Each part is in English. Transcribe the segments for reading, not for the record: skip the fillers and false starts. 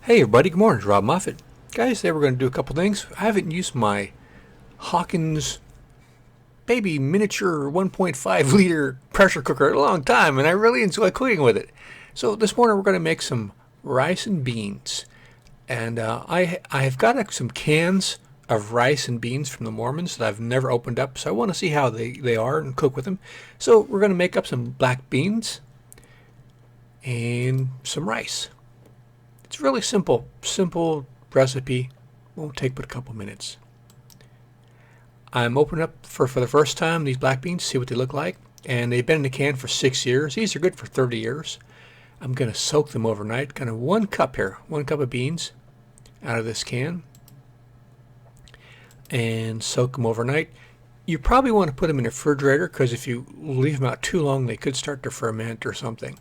Hey everybody, good morning, it's Rob Moffat. Guys, today we're going to do a couple things. I haven't used my Hawkins baby miniature 1.5 liter pressure cooker in a long time, and I really enjoy cooking with it. So this morning we're going to make some rice and beans. And I've got some cans of rice and beans from the Mormons that I've never opened up, so I want to see how they are and cook with them. So we're going to make up some black beans and some rice. It's really simple recipe. Won't take but a couple minutes. I'm opening up for the first time these black beans, see what they look like. And they've been in the can for 6 years. These are good for 30 years. I'm going to soak them overnight. Kind of 1 cup here, 1 cup of beans out of this can. And soak them overnight. You probably want to put them in the refrigerator because if you leave them out too long, they could start to ferment or something.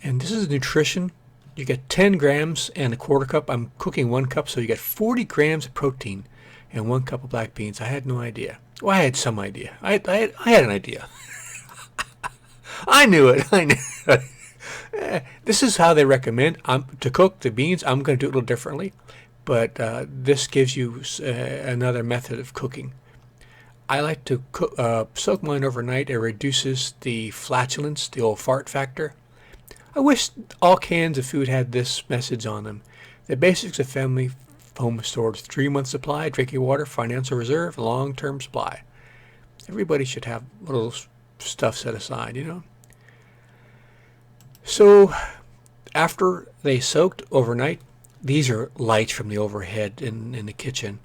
And this is nutrition. You get 10 grams and a quarter cup. I'm cooking 1 cup, so you get 40 grams of protein and 1 cup of black beans. I had no idea. Well, I had some idea. I had an idea. I knew it. I knew. This is how they recommend to cook the beans. I'm going to do it a little differently, but this gives you another method of cooking. I like to soak mine overnight. It reduces the flatulence, the old fart factor. I wish all cans of food had this message on them. The basics of family home storage: 3-month supply, drinking water, financial reserve, long-term supply. Everybody should have little stuff set aside, you know. So after they soaked overnight, these are lights from the overhead in the kitchen.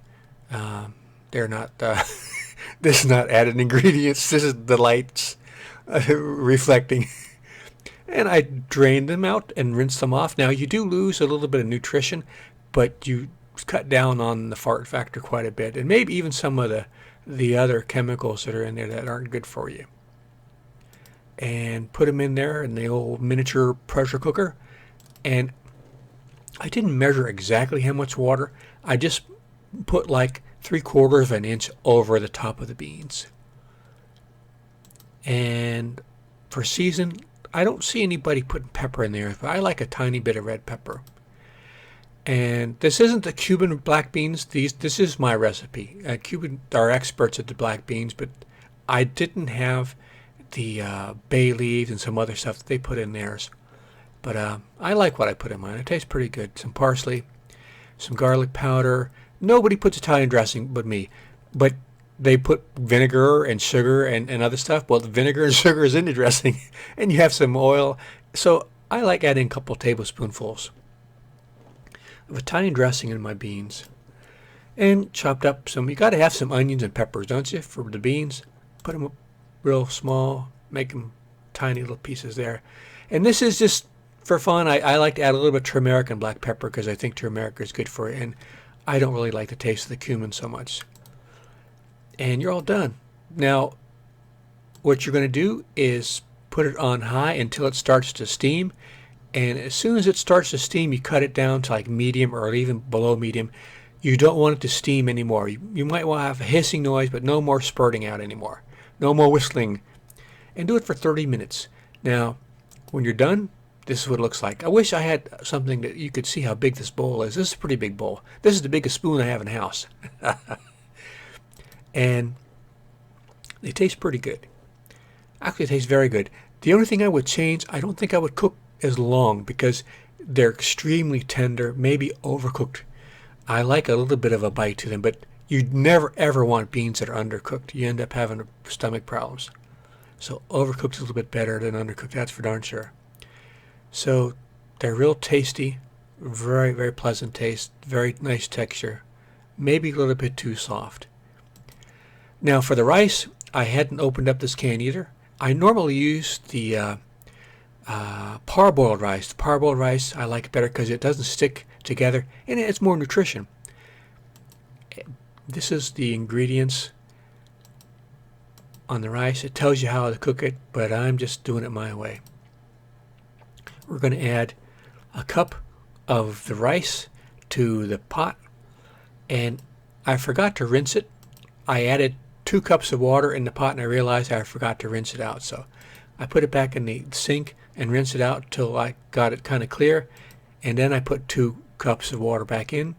They're not, this is not added ingredients. This is the lights reflecting. And I drained them out and rinsed them off. Now, you do lose a little bit of nutrition, but you cut down on the fart factor quite a bit, and maybe even some of the other chemicals that are in there that aren't good for you. And put them in there in the old miniature pressure cooker. And I didn't measure exactly how much water. I just put like 3/4 of an inch over the top of the beans. And for season, I don't see anybody putting pepper in there, but I like a tiny bit of red pepper. And this isn't the Cuban black beans. This is my recipe. Cuban are experts at the black beans, but I didn't have the bay leaves and some other stuff that they put in theirs. But I like what I put in mine. It tastes pretty good. Some parsley, some garlic powder. Nobody puts Italian dressing but me. But they put vinegar and sugar and other stuff. Well, the vinegar and sugar is in the dressing, and you have some oil. So I like adding a couple tablespoonfuls of Italian dressing in my beans. And chopped up some, you got to have some onions and peppers, don't you, for the beans? Put them up real small, make them tiny little pieces there. And this is just for fun. I like to add a little bit of turmeric and black pepper because I think turmeric is good for you, and I don't really like the taste of the cumin so much. And you're all done. Now, what you're going to do is put it on high until it starts to steam. And as soon as it starts to steam, you cut it down to like medium or even below medium. You don't want it to steam anymore. You might want to have a hissing noise, but no more spurting out anymore. No more whistling. And do it for 30 minutes. Now, when you're done, this is what it looks like. I wish I had something that you could see how big this bowl is. This is a pretty big bowl. This is the biggest spoon I have in the house. And they taste pretty good. Actually, it tastes very good. The only thing I would change, I don't think I would cook as long because they're extremely tender, maybe overcooked. I like a little bit of a bite to them, but you never ever want beans that are undercooked. You end up having stomach problems. So overcooked is a little bit better than undercooked, that's for darn sure. So they're real tasty, very, very pleasant taste, very nice texture, maybe a little bit too soft. Now for the rice, I hadn't opened up this can either. I normally use the parboiled rice. The parboiled rice I like better because it doesn't stick together and it's more nutrition. This is the ingredients on the rice. It tells you how to cook it, but I'm just doing it my way. We're going to add a cup of the rice to the pot, and I forgot to rinse it. I added 2 cups of water in the pot and I realized I forgot to rinse it out. So I put it back in the sink and rinse it out till I got it kind of clear. and then I put 2 cups of water back in,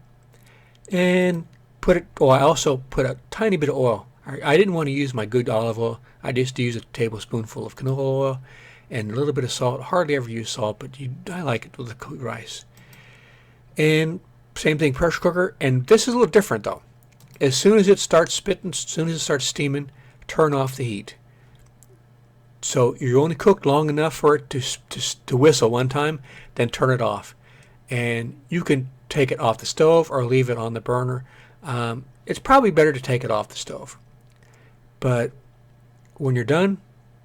and I also put a tiny bit of oil. I didn't want to use my good olive oil. I just used a tablespoonful of canola oil and a little bit of salt. Hardly ever use salt, but I like it with the cooked rice. And same thing, pressure cooker. And this is a little different though. As soon as it starts spitting, as soon as it starts steaming, turn off the heat. So you only cook long enough for it to whistle one time, then turn it off. And you can take it off the stove or leave it on the burner. It's probably better to take it off the stove. But when you're done,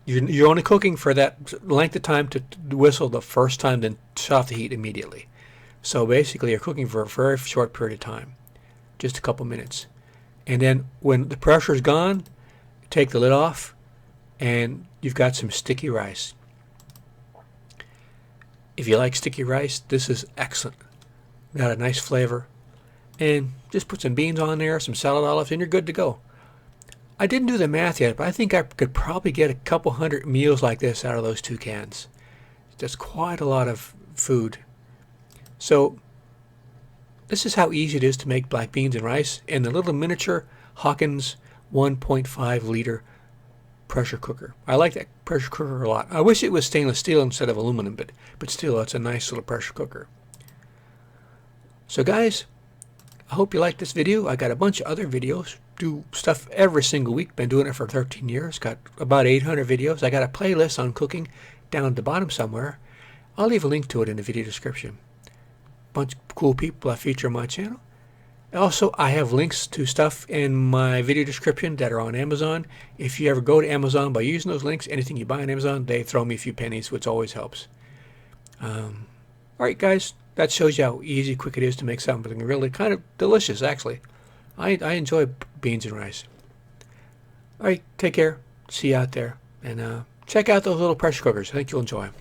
you're only cooking for that length of time to whistle the first time, then shut off the heat immediately. So basically you're cooking for a very short period of time, just a couple minutes. And then when the pressure's gone, take the lid off and you've got some sticky rice. If you like sticky rice, this is excellent. Got a nice flavor. And just put some beans on there, some salad olives, and you're good to go. I didn't do the math yet, but I think I could probably get a couple hundred meals like this out of those 2 cans. That's quite a lot of food. So this is how easy it is to make black beans and rice in the little miniature Hawkins 1.5 liter pressure cooker. I like that pressure cooker a lot. I wish it was stainless steel instead of aluminum, but still, it's a nice little pressure cooker. So guys, I hope you liked this video. I got a bunch of other videos. Do stuff every single week. Been doing it for 13 years. Got about 800 videos. I got a playlist on cooking down at the bottom somewhere. I'll leave a link to it in the video description. Bunch of cool people I feature on my channel. Also, I have links to stuff in my video description that are on Amazon. If you ever go to Amazon by using those links, anything you buy on Amazon, they throw me a few pennies, which always helps. Alright guys, that shows you how easy, quick it is to make something really kind of delicious, actually. I enjoy beans and rice. Alright, take care. See you out there. And check out those little pressure cookers. I think you'll enjoy them.